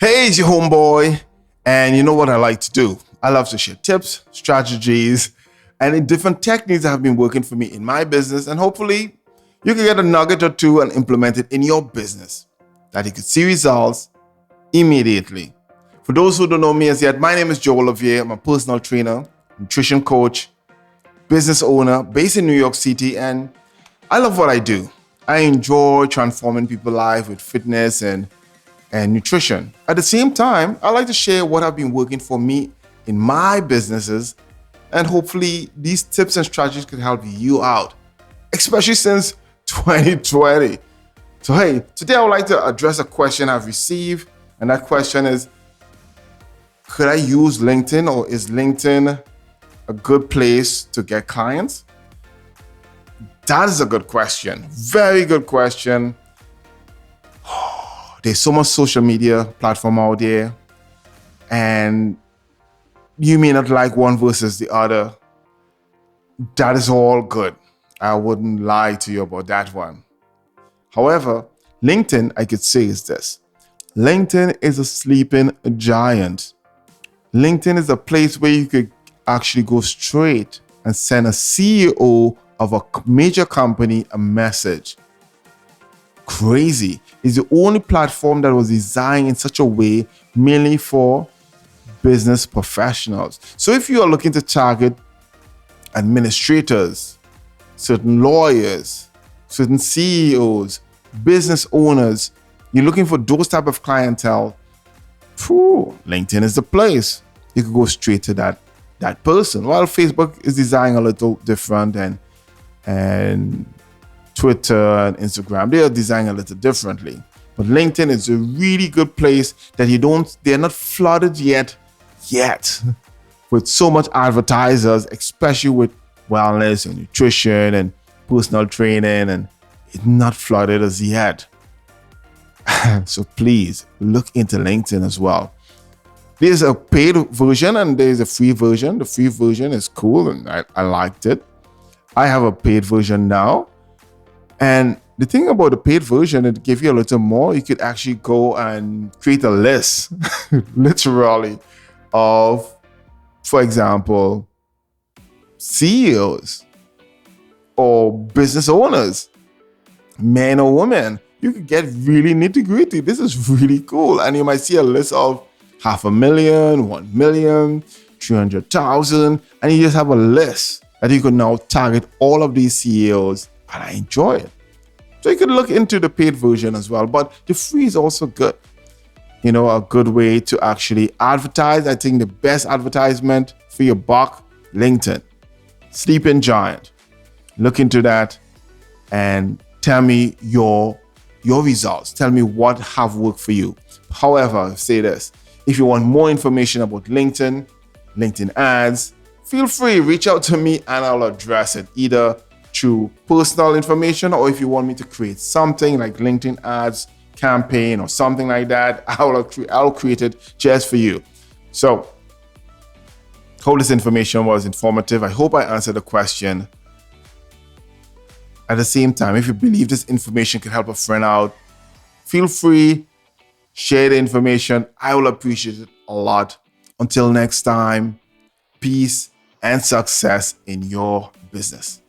Hey, it's your homeboy, and you know what I like to do? I love to share tips, strategies, and the different techniques that have been working for me in my business, and hopefully you can get a nugget or two and implement it in your business that you could see results immediately. For those who don't know me as yet, my name is Levia. I'm a personal trainer, nutrition coach, business owner based in New York City, and I love what I do. I enjoy transforming people's lives with fitness and nutrition. At the same time, I like to share what have been working for me in my businesses, and hopefully these tips and strategies can help you out, especially since 2020. So hey, today I would like to address a question I've received, and that question is, could I use LinkedIn, or is LinkedIn a good place to get clients? That is a good question. Very good question. There's so much social media platform out there, and you may not like one versus the other. That is all good. I wouldn't lie to you about that one. However, LinkedIn, I could say, is this. LinkedIn is a sleeping giant. LinkedIn is a place where you could actually go straight and send a CEO of a major company a message. Crazy. It's the only platform that was designed in such a way mainly for business professionals. So if you are looking to target administrators, certain lawyers, certain CEOs, business owners, you're looking for those type of clientele, LinkedIn is the place. You could go straight to that person. While Facebook is designed a little different, and Twitter and Instagram, they are designed a little differently. But LinkedIn is a really good place that they're not flooded yet with so much advertisers, especially with wellness and nutrition and personal training, and it's not flooded as yet. So please look into LinkedIn as well. There's a paid version and there's a free version. The free version is cool and I liked it. I have a paid version now. And the thing about the paid version, it gives you a little more. You could actually go and create a list, literally, of, for example, CEOs or business owners, men or women. You could get really nitty-gritty. This is really cool. And you might see a list of 500,000, 1 million, 300,000, and you just have a list that you can now target all of these CEOs, and I enjoy it. So you can look into the paid version as well, but the free is also good. You know, a good way to actually advertise. I think the best advertisement for your buck, LinkedIn, sleeping giant. Look into that and tell me your results. Tell me what have worked for you. However, I'll say this, if you want more information about LinkedIn ads, feel free, reach out to me and I'll address it either through personal information, or if you want me to create something like LinkedIn ads campaign or something like that, I'll create it just for you. So, hope this information was informative. I hope I answered the question. At the same time, if you believe this information can help a friend out, feel free, share the information. I will appreciate it a lot. Until next time, peace and success in your business.